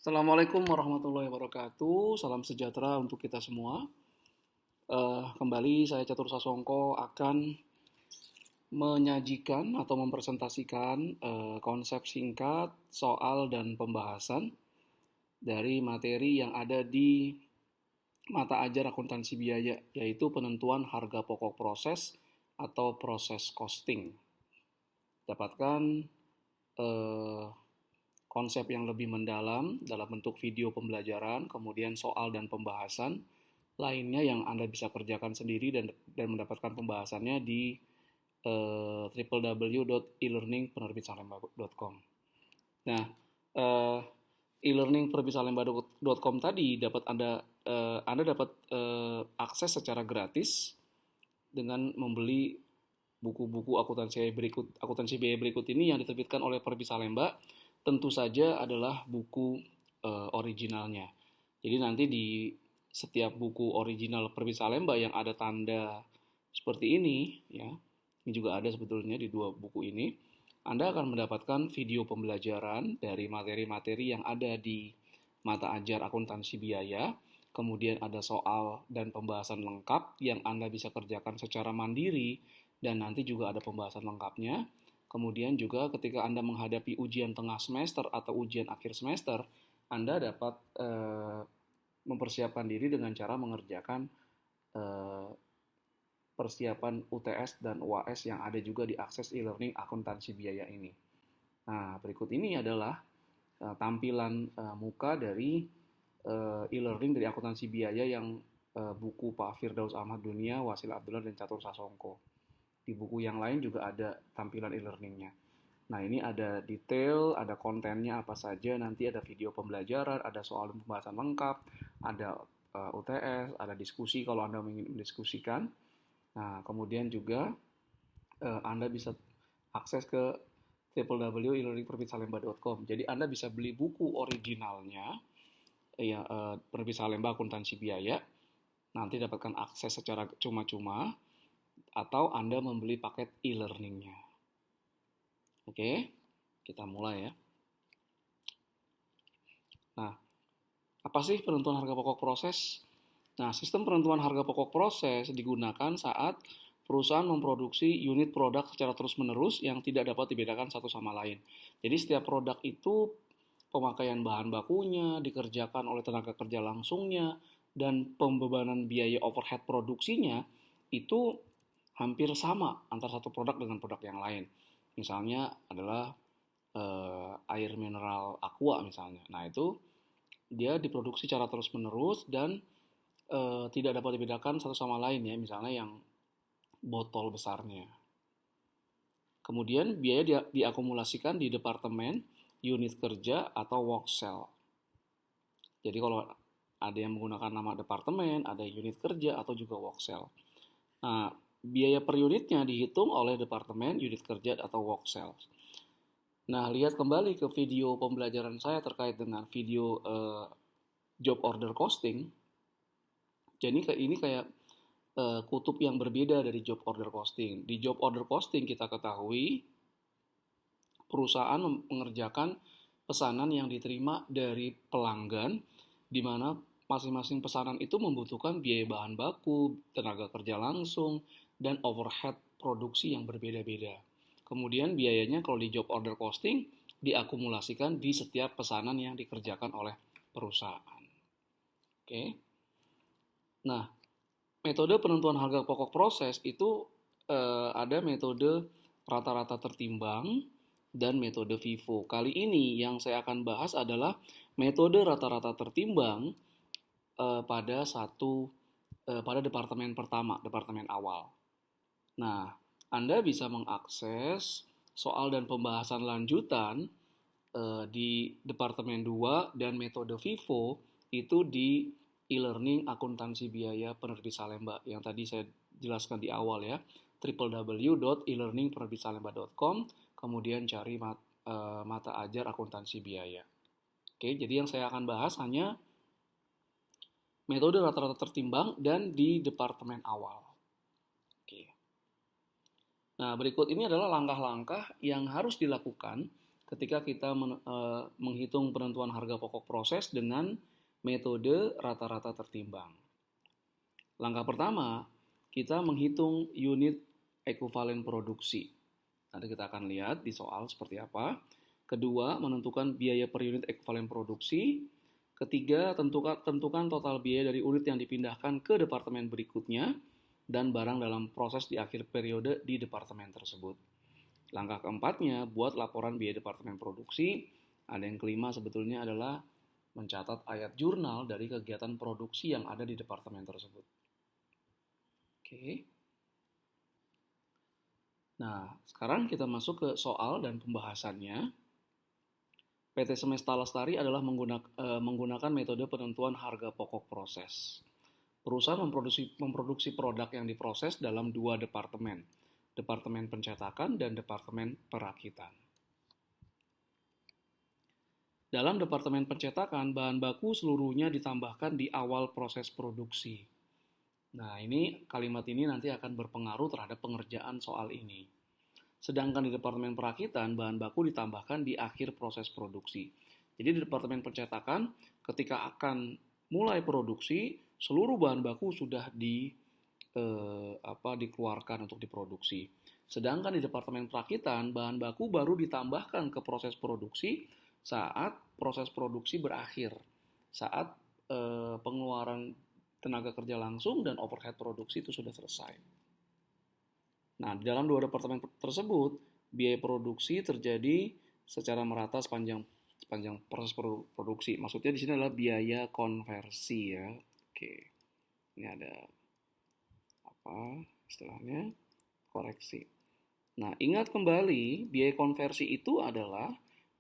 Assalamualaikum warahmatullahi wabarakatuh. Salam sejahtera untuk kita semua. Kembali saya Catur Sasongko akan menyajikan atau mempresentasikan konsep singkat, soal, dan pembahasan dari materi yang ada di mata ajar akuntansi biaya, yaitu penentuan harga pokok proses atau proses costing. Dapatkan eh, konsep yang lebih mendalam dalam bentuk video pembelajaran, kemudian soal dan pembahasan lainnya yang Anda bisa kerjakan sendiri dan mendapatkan pembahasannya di www.elearningpenerbitsalemba.com. Nah, eh, e-learningpenerbitsalemba.com tadi Anda dapat akses secara gratis dengan membeli buku-buku akuntansi biaya berikut ini yang diterbitkan oleh Penerbit Salemba. Tentu saja adalah buku originalnya. Jadi nanti di setiap buku original Penerbit Salemba yang ada tanda seperti ini, ya, ini juga ada sebetulnya di dua buku ini, Anda akan mendapatkan video pembelajaran dari materi-materi yang ada di mata ajar akuntansi biaya, kemudian ada soal dan pembahasan lengkap yang Anda bisa kerjakan secara mandiri, dan nanti juga ada pembahasan lengkapnya. Kemudian juga ketika Anda menghadapi ujian tengah semester atau ujian akhir semester, Anda dapat mempersiapkan diri dengan cara mengerjakan persiapan UTS dan UAS yang ada juga di akses e-learning akuntansi biaya ini. Nah, berikut ini adalah tampilan muka dari e-learning dari akuntansi biaya yang buku Pak Firdaus Ahmad Dunia, Wasil Abdullah, dan Catur Sasongko. Di buku yang lain juga ada tampilan e-learningnya. Nah, ini ada detail, ada kontennya apa saja, nanti ada video pembelajaran, ada soal pembahasan lengkap, ada UTS, ada diskusi kalau Anda ingin mendiskusikan. Nah, kemudian juga Anda bisa akses ke www.elearningpenerbitsalemba.com. Jadi Anda bisa beli buku originalnya, ya, Penerbit Salemba Akuntansi Biaya, nanti dapatkan akses secara cuma-cuma, atau Anda membeli paket e-learningnya. Oke, kita mulai ya. Nah, apa sih penentuan harga pokok proses? Nah, sistem penentuan harga pokok proses digunakan saat perusahaan memproduksi unit produk secara terus-menerus yang tidak dapat dibedakan satu sama lain. Jadi setiap produk itu pemakaian bahan bakunya dikerjakan oleh tenaga kerja langsungnya, dan pembebanan biaya overhead produksinya itu hampir sama antara satu produk dengan produk yang lain. Misalnya adalah air mineral aqua misalnya. Nah, itu dia diproduksi secara terus-menerus dan tidak dapat dibedakan satu sama lain, ya, misalnya yang botol besarnya. Kemudian biaya diakumulasikan di departemen, unit kerja, atau work cell. Jadi kalau ada yang menggunakan nama departemen, ada unit kerja, atau juga work cell. Nah, biaya per unitnya dihitung oleh departemen, unit kerja, atau work cell. Nah, lihat kembali ke video pembelajaran saya terkait dengan video job order costing. Jadi ini kayak kutub yang berbeda dari job order costing. Di job order costing kita ketahui perusahaan mengerjakan pesanan yang diterima dari pelanggan, di mana masing-masing pesanan itu membutuhkan biaya bahan baku, tenaga kerja langsung, dan overhead produksi yang berbeda-beda. Kemudian biayanya kalau di job order costing diakumulasikan di setiap pesanan yang dikerjakan oleh perusahaan. Oke. Nah, metode penentuan harga pokok proses itu ada metode rata-rata tertimbang dan metode FIFO. Kali ini yang saya akan bahas adalah metode rata-rata tertimbang pada departemen pertama, departemen awal. Nah, Anda bisa mengakses soal dan pembahasan lanjutan di departemen 2 dan metode FIFO itu di e-learning akuntansi biaya Penerbit Salemba yang tadi saya jelaskan di awal, ya, www.elearningpenerbitsalemba.com, kemudian cari mata ajar akuntansi biaya. Oke, jadi yang saya akan bahas hanya metode rata-rata tertimbang dan di departemen awal. Oke. Nah, berikut ini adalah langkah-langkah yang harus dilakukan ketika kita menghitung penentuan harga pokok proses dengan metode rata-rata tertimbang. Langkah pertama, kita menghitung unit ekuivalen produksi. Nanti kita akan lihat di soal seperti apa. Kedua, menentukan biaya per unit ekuivalen produksi. Ketiga, tentukan total biaya dari unit yang dipindahkan ke departemen berikutnya dan barang dalam proses di akhir periode di departemen tersebut. Langkah keempatnya, buat laporan biaya departemen produksi. Ada yang kelima sebetulnya adalah mencatat ayat jurnal dari kegiatan produksi yang ada di departemen tersebut. Oke. Nah, sekarang kita masuk ke soal dan pembahasannya. PT Semesta Lestari adalah menggunakan metode penentuan harga pokok proses. Perusahaan memproduksi produk yang diproses dalam dua departemen, departemen pencetakan dan departemen perakitan. Dalam departemen pencetakan, bahan baku seluruhnya ditambahkan di awal proses produksi. Nah, kalimat ini nanti akan berpengaruh terhadap pengerjaan soal ini. Sedangkan di departemen perakitan, bahan baku ditambahkan di akhir proses produksi. Jadi di departemen pencetakan, ketika akan mulai produksi, seluruh bahan baku sudah dikeluarkan untuk diproduksi. Sedangkan di departemen perakitan, bahan baku baru ditambahkan ke proses produksi saat proses produksi berakhir, saat pengeluaran tenaga kerja langsung dan overhead produksi itu sudah selesai. Nah, di dalam dua departemen tersebut, biaya produksi terjadi secara merata sepanjang proses produksi. Maksudnya di sini adalah biaya konversi ya. Oke. Ini ada apa istilahnya? Koreksi. Nah, ingat kembali, biaya konversi itu adalah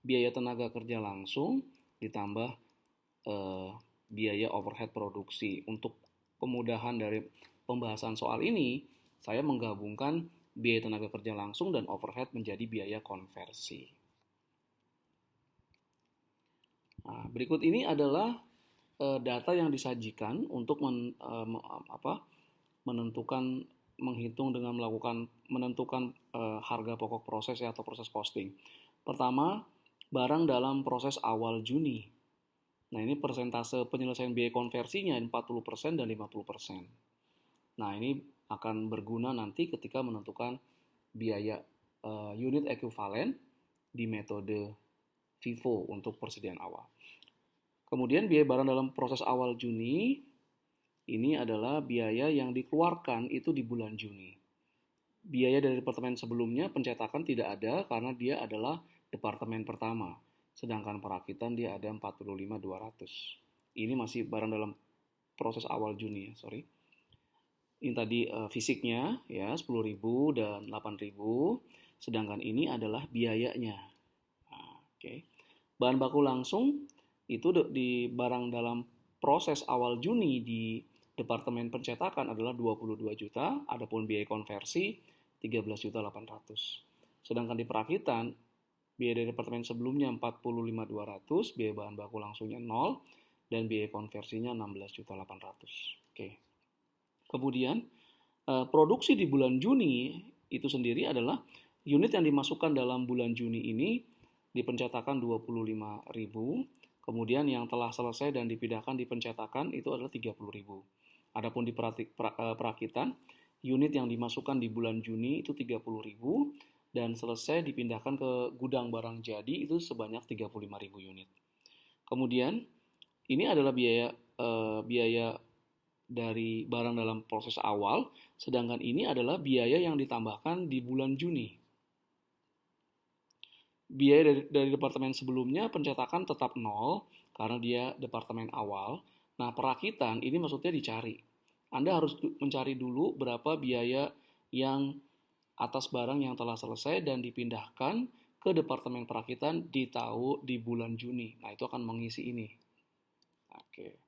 biaya tenaga kerja langsung ditambah biaya overhead produksi. Untuk kemudahan dari pembahasan soal ini, saya menggabungkan biaya tenaga kerja langsung dan overhead menjadi biaya konversi. Nah, berikut ini adalah data yang disajikan untuk menghitung dengan menentukan harga pokok proses atau proses costing. Pertama, barang dalam proses awal Juni. Nah, ini persentase penyelesaian biaya konversinya 40% dan 50%. Nah, ini akan berguna nanti ketika menentukan biaya unit ekuivalen di metode FIFO untuk persediaan awal. Kemudian biaya barang dalam proses awal Juni, ini adalah biaya yang dikeluarkan itu di bulan Juni. Biaya dari departemen sebelumnya pencetakan tidak ada karena dia adalah departemen pertama. Sedangkan perakitan dia ada 45.200. Ini masih barang dalam proses awal Juni ya, sorry. Ini tadi fisiknya ya 10.000 dan 8.000, sedangkan ini adalah biayanya. Nah, oke. Bahan baku langsung itu di barang dalam proses awal Juni di departemen pencetakan adalah 22 juta, adapun biaya konversi 13.800. Sedangkan di perakitan biaya dari departemen sebelumnya 45.200, biaya bahan baku langsungnya 0 dan biaya konversinya 16.800. Oke. Kemudian, produksi di bulan Juni itu sendiri adalah unit yang dimasukkan dalam bulan Juni ini di pencetakan 25.000, kemudian yang telah selesai dan dipindahkan di pencetakan itu adalah 30.000. Adapun di perakitan, unit yang dimasukkan di bulan Juni itu 30.000 dan selesai dipindahkan ke gudang barang jadi itu sebanyak 35.000 unit. Kemudian, ini adalah biaya dari barang dalam proses awal, sedangkan ini adalah biaya yang ditambahkan di bulan Juni. Biaya dari departemen sebelumnya pencetakan tetap 0 karena dia departemen awal. Nah, perakitan ini maksudnya dicari. Anda harus mencari dulu berapa biaya yang atas barang yang telah selesai dan dipindahkan ke departemen perakitan di bulan Juni. Nah, itu akan mengisi ini. Oke.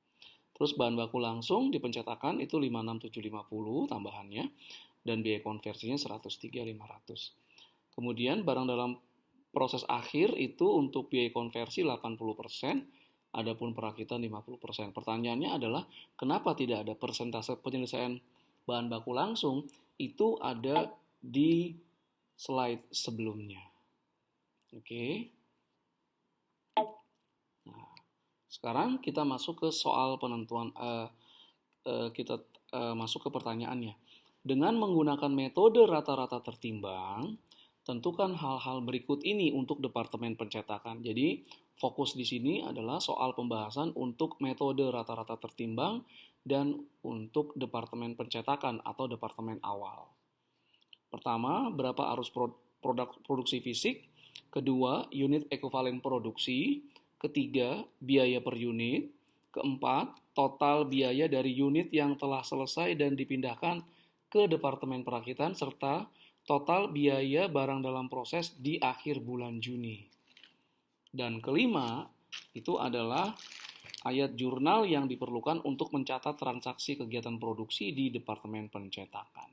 Terus bahan baku langsung di pencetakan itu 56.750 tambahannya dan biaya konversinya 103.500. Kemudian barang dalam proses akhir itu untuk biaya konversi 80%, adapun perakitan 50%. Pertanyaannya adalah kenapa tidak ada persentase penyelesaian bahan baku langsung? Itu ada di slide sebelumnya. Oke. Sekarang kita masuk ke soal penentuan, kita masuk ke pertanyaannya. Dengan menggunakan metode rata-rata tertimbang, tentukan hal-hal berikut ini untuk departemen pencetakan. Jadi, fokus di sini adalah soal pembahasan untuk metode rata-rata tertimbang dan untuk departemen pencetakan atau departemen awal. Pertama, berapa arus produksi fisik. Kedua, unit ekuivalen produksi. Ketiga, biaya per unit. Keempat, total biaya dari unit yang telah selesai dan dipindahkan ke Departemen Perakitan, serta total biaya barang dalam proses di akhir bulan Juni. Dan kelima, itu adalah ayat jurnal yang diperlukan untuk mencatat transaksi kegiatan produksi di Departemen Pencetakan.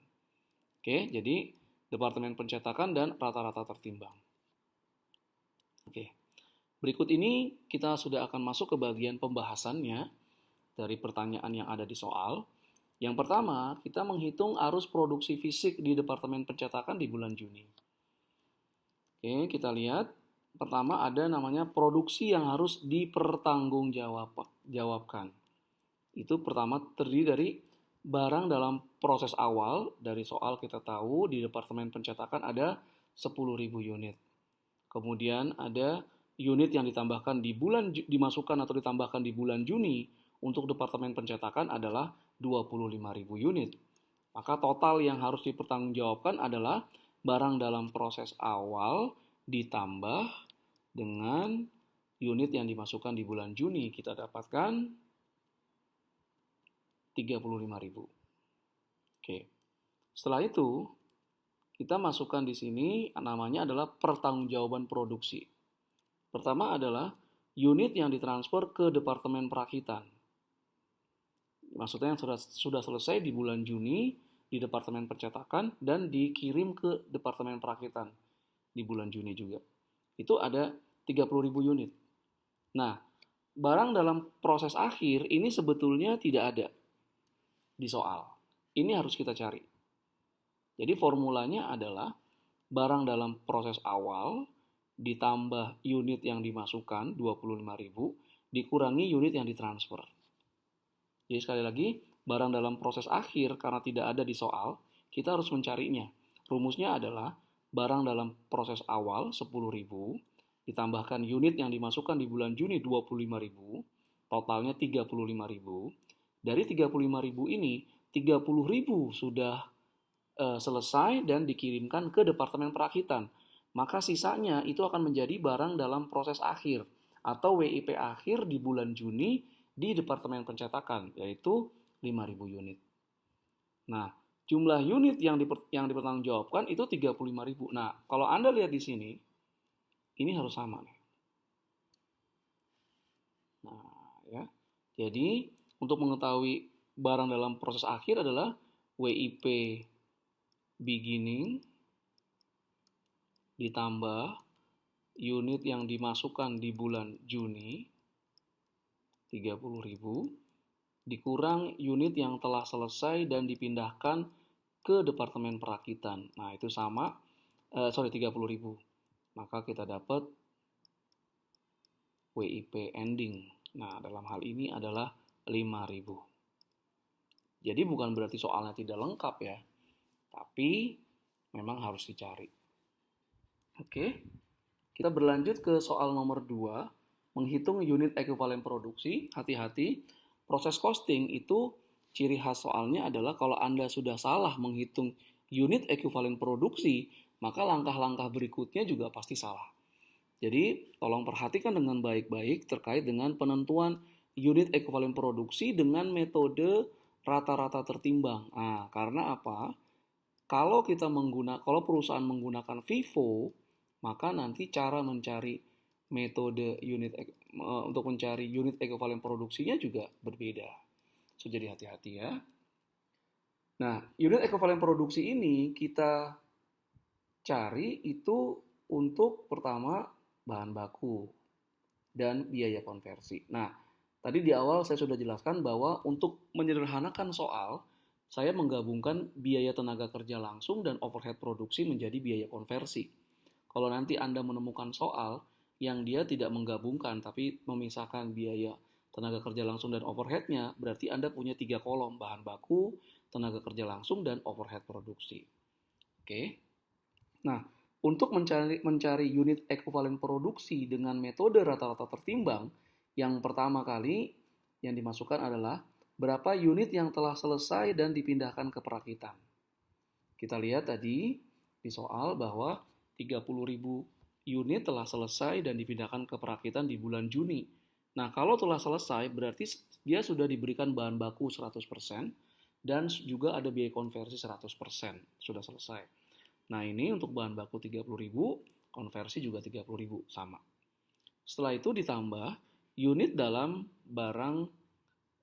Oke, jadi Departemen Pencetakan dan rata-rata tertimbang. Oke, berikut ini kita sudah akan masuk ke bagian pembahasannya dari pertanyaan yang ada di soal. Yang pertama, kita menghitung arus produksi fisik di Departemen Pencetakan di bulan Juni. Oke, kita lihat. Pertama ada namanya produksi yang harus dipertanggungjawabkan. Itu pertama terdiri dari barang dalam proses awal. Dari soal kita tahu di Departemen Pencetakan ada 10.000 unit. Kemudian ada unit yang ditambahkan dimasukkan atau ditambahkan di bulan Juni untuk Departemen Pencetakan adalah 25.000 unit. Maka total yang harus dipertanggungjawabkan adalah barang dalam proses awal ditambah dengan unit yang dimasukkan di bulan Juni. Kita dapatkan 35.000. Oke. Setelah itu, kita masukkan di sini namanya adalah pertanggungjawaban produksi. Pertama adalah unit yang ditransfer ke Departemen Perakitan. Maksudnya yang sudah selesai di bulan Juni di Departemen Pencetakan dan dikirim ke Departemen Perakitan di bulan Juni juga. Itu ada 30.000 unit. Nah, barang dalam proses akhir ini sebetulnya tidak ada di soal. Ini harus kita cari. Jadi formulanya adalah barang dalam proses awal ditambah unit yang dimasukkan 25.000 dikurangi unit yang ditransfer. Jadi sekali lagi, barang dalam proses akhir karena tidak ada di soal, kita harus mencarinya. Rumusnya adalah barang dalam proses awal 10.000 ditambahkan unit yang dimasukkan di bulan Juni 25.000, totalnya 35.000. Dari 35.000 ini, 30.000 sudah selesai dan dikirimkan ke Departemen Perakitan. Maka sisanya itu akan menjadi barang dalam proses akhir atau WIP akhir di bulan Juni di Departemen Pencetakan, yaitu 5.000 unit. Nah, jumlah unit yang dipertanggungjawabkan itu 35.000. Nah, kalau Anda lihat di sini, ini harus sama nih. Nah, ya. Jadi, untuk mengetahui barang dalam proses akhir adalah WIP beginning ditambah unit yang dimasukkan di bulan Juni 30.000 dikurang unit yang telah selesai dan dipindahkan ke Departemen Perakitan. Nah, itu sama 30.000. Maka kita dapat WIP ending. Nah, dalam hal ini adalah 5.000. Jadi bukan berarti soalnya tidak lengkap ya, tapi memang harus dicari. Oke, kita berlanjut ke soal nomor 2, menghitung unit ekuivalen produksi. Hati-hati, proses costing itu ciri khas soalnya adalah kalau Anda sudah salah menghitung unit ekuivalen produksi, maka langkah-langkah berikutnya juga pasti salah. Jadi, tolong perhatikan dengan baik-baik terkait dengan penentuan unit ekuivalen produksi dengan metode rata-rata tertimbang. Nah, karena apa? Kalau perusahaan menggunakan FIFO, maka nanti cara mencari metode untuk mencari unit ekuivalen produksinya juga berbeda. So, jadi hati-hati ya. Nah, unit ekuivalen produksi ini kita cari itu untuk pertama bahan baku dan biaya konversi. Nah, tadi di awal saya sudah jelaskan bahwa untuk menyederhanakan soal, saya menggabungkan biaya tenaga kerja langsung dan overhead produksi menjadi biaya konversi. Kalau nanti Anda menemukan soal yang dia tidak menggabungkan tapi memisahkan biaya tenaga kerja langsung dan overheadnya, berarti Anda punya 3 kolom: bahan baku, tenaga kerja langsung, dan overhead produksi. Oke. Nah, untuk mencari unit ekuivalen produksi dengan metode rata-rata tertimbang, yang pertama kali yang dimasukkan adalah berapa unit yang telah selesai dan dipindahkan ke perakitan. Kita lihat tadi di soal bahwa 30.000 unit telah selesai dan dipindahkan ke perakitan di bulan Juni. Nah, kalau telah selesai berarti dia sudah diberikan bahan baku 100% dan juga ada biaya konversi 100%. Sudah selesai. Nah, ini untuk bahan baku 30.000, konversi juga 30.000, sama. Setelah itu ditambah unit dalam barang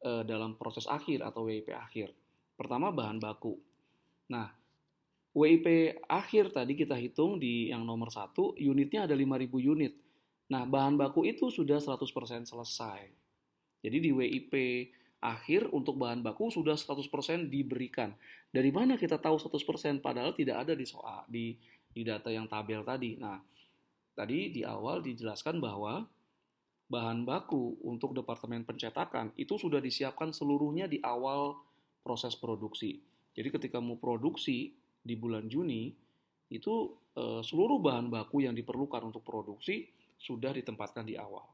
dalam proses akhir atau WIP akhir. Pertama, bahan baku. Nah, WIP akhir tadi kita hitung di yang nomor 1, unitnya ada 5.000 unit. Nah, bahan baku itu sudah 100% selesai. Jadi di WIP akhir untuk bahan baku sudah 100% diberikan. Dari mana kita tahu 100%? Padahal tidak ada di soal di data yang tabel tadi. Nah, tadi di awal dijelaskan bahwa bahan baku untuk departemen pencetakan itu sudah disiapkan seluruhnya di awal proses produksi. Jadi ketika mau produksi di bulan Juni, itu seluruh bahan baku yang diperlukan untuk produksi sudah ditempatkan di awal.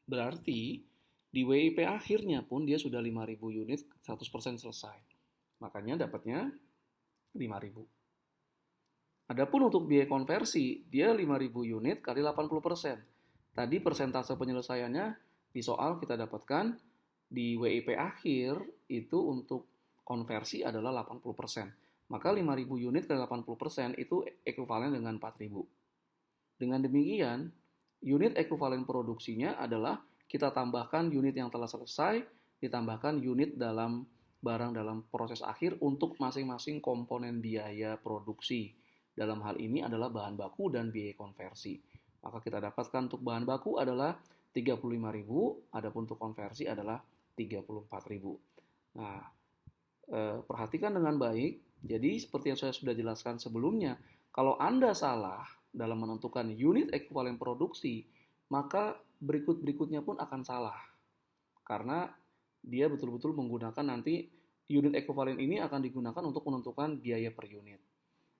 Berarti di WIP akhirnya pun dia sudah 5.000 unit 100% selesai. Makanya dapatnya 5.000. Adapun untuk biaya konversi, dia 5.000 unit kali 80%. Tadi persentase penyelesaiannya di soal kita dapatkan di WIP akhir itu untuk konversi adalah 80%. Maka 5.000 unit kali 80% itu ekuivalen dengan 4.000. Dengan demikian, unit ekuivalen produksinya adalah kita tambahkan unit yang telah selesai, ditambahkan unit dalam barang dalam proses akhir untuk masing-masing komponen biaya produksi. Dalam hal ini adalah bahan baku dan biaya konversi. Maka kita dapatkan untuk bahan baku adalah 35.000, adapun untuk konversi adalah 34.000. Nah, perhatikan dengan baik. Jadi seperti yang saya sudah jelaskan sebelumnya, kalau Anda salah dalam menentukan unit ekuivalen produksi, maka berikut-berikutnya pun akan salah. Karena dia betul-betul menggunakan nanti unit ekuivalen ini akan digunakan untuk menentukan biaya per unit.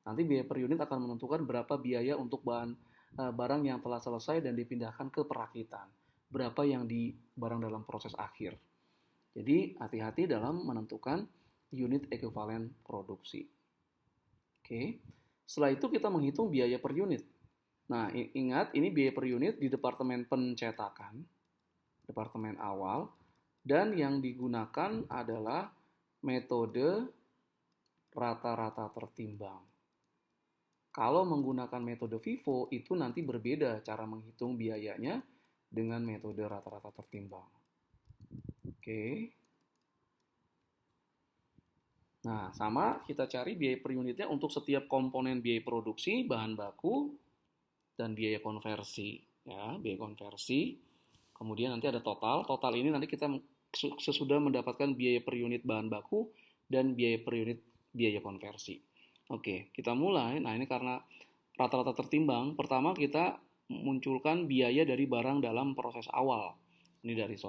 Nanti biaya per unit akan menentukan berapa biaya untuk barang yang telah selesai dan dipindahkan ke perakitan. Berapa yang di barang dalam proses akhir. Jadi hati-hati dalam menentukan unit ekuivalen produksi. Oke. Setelah itu kita menghitung biaya per unit. Nah, ingat ini biaya per unit di departemen pencetakan, departemen awal, dan yang digunakan adalah metode rata-rata tertimbang. Kalau menggunakan metode FIFO, itu nanti berbeda cara menghitung biayanya dengan metode rata-rata tertimbang. Oke. Nah, sama kita cari biaya per unitnya untuk setiap komponen biaya produksi, bahan baku, dan biaya konversi. Ya, biaya konversi. Kemudian nanti ada total. Total ini nanti kita sesudah mendapatkan biaya per unit bahan baku dan biaya per unit biaya konversi. Oke, kita mulai. Nah, ini karena rata-rata tertimbang, pertama kita munculkan biaya dari barang dalam proses awal. Ini dari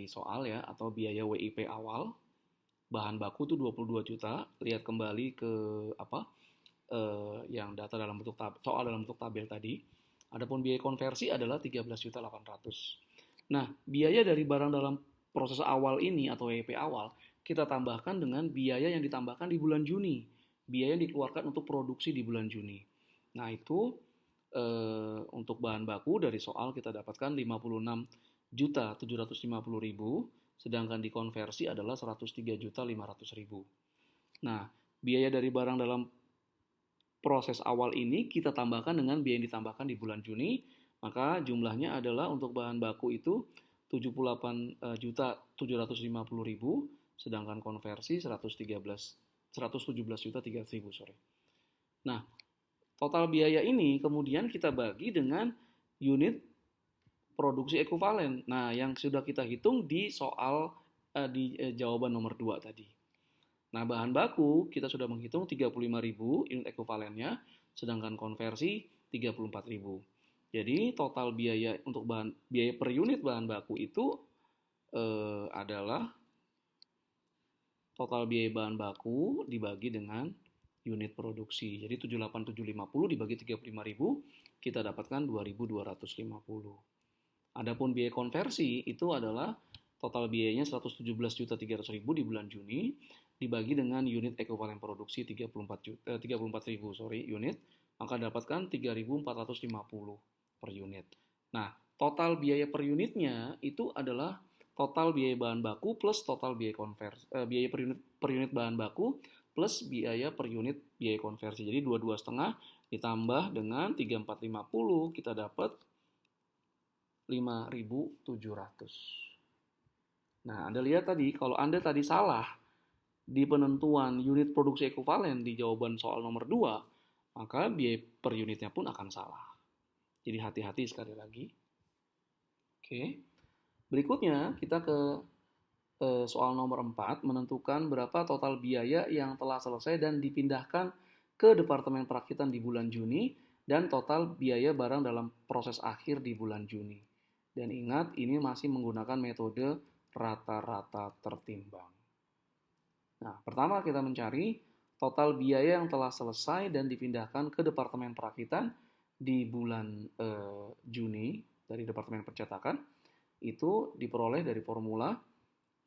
soal ya, atau biaya WIP awal. Bahan baku itu 22 juta. Lihat kembali ke yang data dalam bentuk soal dalam bentuk tabel tadi. Adapun biaya konversi adalah 13.800.000. Nah, biaya dari barang dalam proses awal ini atau WIP awal kita tambahkan dengan biaya yang ditambahkan di bulan Juni. Biaya yang dikeluarkan untuk produksi di bulan Juni. Nah, itu untuk bahan baku dari soal kita dapatkan 56.750.000, sedangkan dikonversi adalah 103.500.000. Nah, biaya dari barang dalam proses awal ini kita tambahkan dengan biaya yang ditambahkan di bulan Juni, maka jumlahnya adalah untuk bahan baku itu 78.750.000, sedangkan konversi 117.300.000. Nah, total biaya ini kemudian kita bagi dengan unit produksi ekuivalen. Nah, yang sudah kita hitung di soal di jawaban nomor 2 tadi. Nah, bahan baku kita sudah menghitung 35.000 unit ekuivalennya, sedangkan konversi 34.000. Jadi total biaya untuk biaya per unit bahan baku itu adalah total biaya bahan baku dibagi dengan unit produksi. Jadi 78.750 dibagi 35.000, kita dapatkan 2.250. Adapun biaya konversi itu adalah total biayanya 117.300.000 di bulan Juni dibagi dengan unit ekuivalen produksi 34.000 unit, maka dapatkan 3.450 per unit. Nah, total biaya per unitnya itu adalah total biaya bahan baku plus total biaya konversi, biaya per unit bahan baku plus biaya per unit biaya konversi. Jadi 22,5 ditambah dengan 3.450 kita dapat 5.700. Nah, Anda lihat tadi, kalau Anda tadi salah di penentuan unit produksi ekuivalen di jawaban soal nomor 2, maka biaya per unitnya pun akan salah. Jadi hati-hati sekali lagi. Oke. Berikutnya kita ke soal nomor 4, menentukan berapa total biaya yang telah selesai dan dipindahkan ke Departemen Perakitan di bulan Juni dan total biaya barang dalam proses akhir di bulan Juni. Dan ingat, ini masih menggunakan metode rata-rata tertimbang. Nah, pertama kita mencari total biaya yang telah selesai dan dipindahkan ke Departemen Perakitan di bulan Juni dari Departemen Percetakan. Itu diperoleh dari formula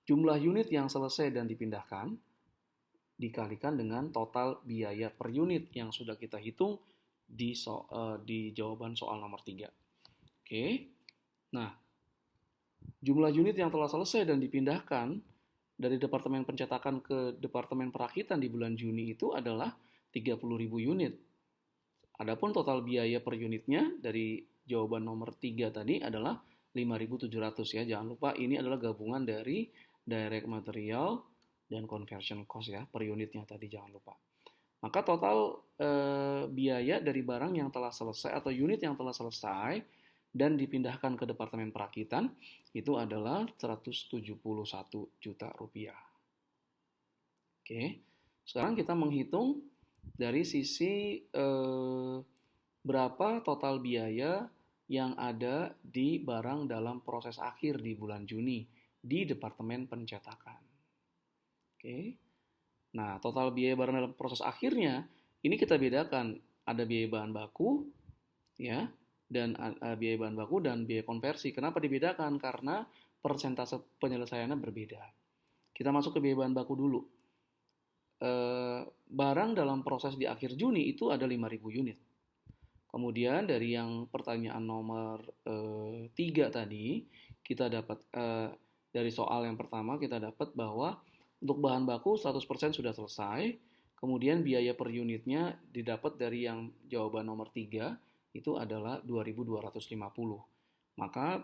jumlah unit yang selesai dan dipindahkan dikalikan dengan total biaya per unit yang sudah kita hitung di jawaban soal nomor 3. Oke. Nah, jumlah unit yang telah selesai dan dipindahkan dari Departemen Pencetakan ke Departemen Perakitan di bulan Juni itu adalah 30.000 unit. Adapun total biaya per unitnya dari jawaban nomor 3 tadi adalah 5.700 ya. Jangan lupa ini adalah gabungan dari direct material dan conversion cost ya per unitnya tadi, jangan lupa. Maka total biaya dari barang yang telah selesai atau unit yang telah selesai dan dipindahkan ke Departemen Perakitan itu adalah 171 juta rupiah. Oke, sekarang kita menghitung dari sisi berapa total biaya yang ada di barang dalam proses akhir di bulan Juni di Departemen Pencetakan. Oke. Nah, total biaya barang dalam proses akhirnya ini kita bedakan, ada biaya bahan baku ya, dan biaya bahan baku dan biaya konversi. Kenapa dibedakan? Karena persentase penyelesaiannya berbeda. Kita masuk ke biaya bahan baku dulu. Barang dalam proses di akhir Juni itu ada 5.000 unit. Kemudian dari yang pertanyaan nomor 3 tadi, kita dapat dari soal yang pertama kita dapat bahwa untuk bahan baku 100% sudah selesai. Kemudian biaya per unitnya didapat dari yang jawaban nomor 3 itu adalah 2.250. Maka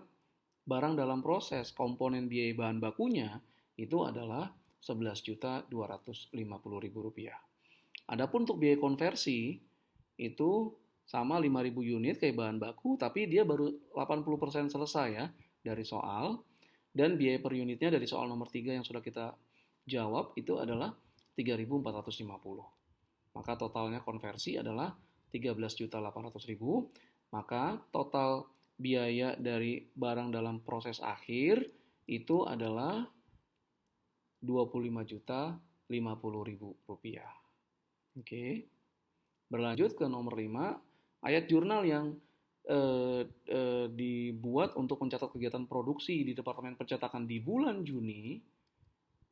barang dalam proses komponen biaya bahan bakunya itu adalah 11.250.000 rupiah. Adapun untuk biaya konversi itu sama 5.000 unit kayak bahan baku, tapi dia baru 80% selesai ya dari soal. Dan biaya per unitnya dari soal nomor 3 yang sudah kita jawab itu adalah 3.450. Maka totalnya konversi adalah 13.800.000. Maka total biaya dari barang dalam proses akhir itu adalah 25.050.000 rupiah. Oke. Berlanjut ke nomor 5, ayat jurnal yang dibuat untuk mencatat kegiatan produksi di Departemen Percetakan di bulan Juni,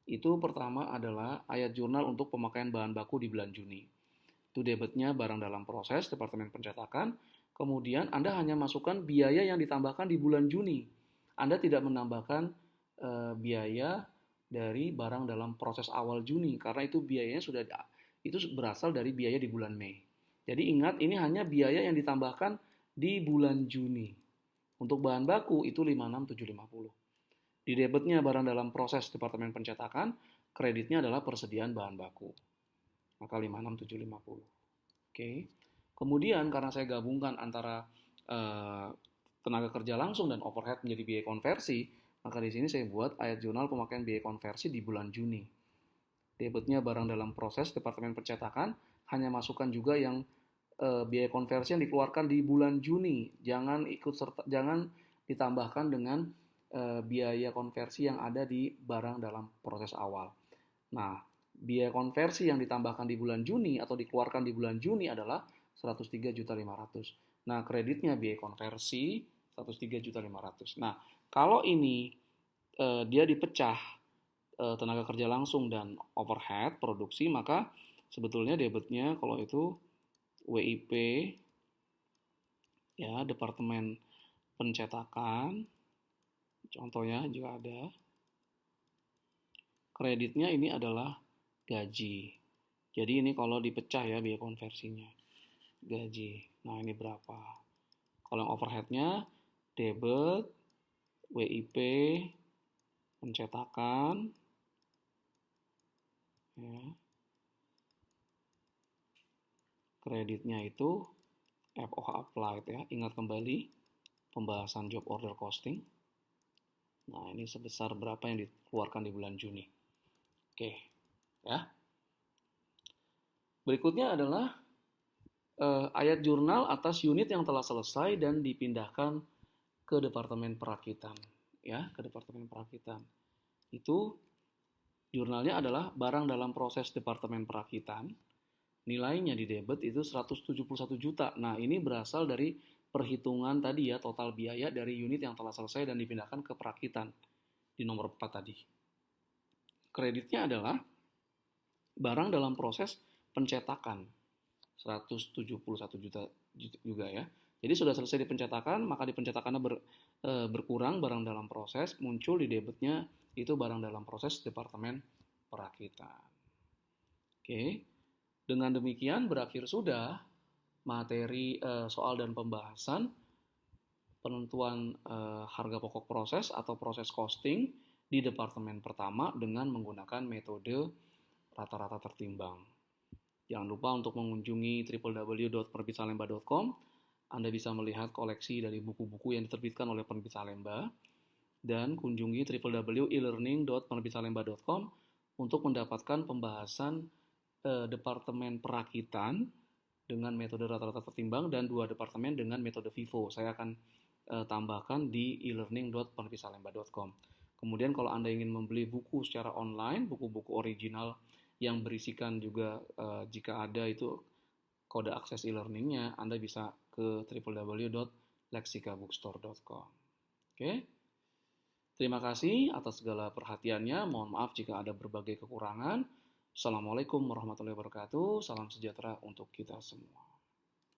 itu pertama adalah ayat jurnal untuk pemakaian bahan baku di bulan Juni. Itu debitnya barang dalam proses Departemen Pencetakan, kemudian Anda hanya masukkan biaya yang ditambahkan di bulan Juni. Anda tidak menambahkan biaya dari barang dalam proses awal Juni, karena itu biayanya itu berasal dari biaya di bulan Mei. Jadi ingat, ini hanya biaya yang ditambahkan di bulan Juni. Untuk bahan baku itu 56.750. Di debitnya barang dalam proses Departemen Pencetakan, kreditnya adalah persediaan bahan baku. Maka 56.750. Oke. Kemudian karena saya gabungkan antara tenaga kerja langsung dan overhead menjadi biaya konversi, maka di sini saya buat ayat jurnal pemakaian biaya konversi di bulan Juni. Debitnya barang dalam proses Departemen Percetakan, hanya masukkan juga yang biaya konversi yang dikeluarkan di bulan Juni. Jangan ditambahkan dengan biaya konversi yang ada di barang dalam proses awal. Nah, biaya konversi yang ditambahkan di bulan Juni atau dikeluarkan di bulan Juni adalah 103.500.000. Nah, kreditnya biaya konversi 103.500.000. Nah, kalau ini dia dipecah tenaga kerja langsung dan overhead produksi, maka sebetulnya debitnya kalau itu WIP ya, departemen pencetakan contohnya juga ada. Kreditnya ini adalah gaji. Jadi ini kalau dipecah ya biaya konversinya. Gaji. Nah, ini berapa? Kalau yang overheadnya debit, WIP, pencetakan, ya. Kreditnya itu FOH applied ya. Ingat kembali pembahasan job order costing. Nah, ini sebesar berapa yang dikeluarkan di bulan Juni. Oke, ya. Berikutnya adalah ayat jurnal atas unit yang telah selesai dan dipindahkan ke Departemen Perakitan. Ya, ke Departemen Perakitan. Itu jurnalnya adalah barang dalam proses Departemen Perakitan. Nilainya di debit itu 171 juta. Nah, ini berasal dari perhitungan tadi ya, total biaya dari unit yang telah selesai dan dipindahkan ke perakitan di nomor 4 tadi. Kreditnya adalah barang dalam proses pencetakan 171 juta juga ya. Jadi sudah selesai di pencetakan, maka di pencetakannya berkurang barang dalam proses, muncul di debitnya itu barang dalam proses Departemen Perakitan. Oke. Dengan demikian berakhir sudah materi soal dan pembahasan penentuan harga pokok proses atau proses costing di departemen pertama dengan menggunakan metode rata-rata tertimbang. Jangan lupa untuk mengunjungi www.penerbitsalemba.com. Anda bisa melihat koleksi dari buku-buku yang diterbitkan oleh Penerbit Salemba dan kunjungi www.elearning.penerbitsalemba.com untuk mendapatkan pembahasan departemen perakitan dengan metode rata-rata tertimbang dan 2 departemen dengan metode FIFO. Saya akan tambahkan di elearning.penerbitsalemba.com. Kemudian kalau Anda ingin membeli buku secara online, buku-buku original yang berisikan juga jika ada itu kode akses e-learningnya, Anda bisa ke www.lexikabookstore.com. Oke. Terima kasih atas segala perhatiannya. Mohon maaf jika ada berbagai kekurangan. Assalamualaikum warahmatullahi wabarakatuh. Salam sejahtera untuk kita semua.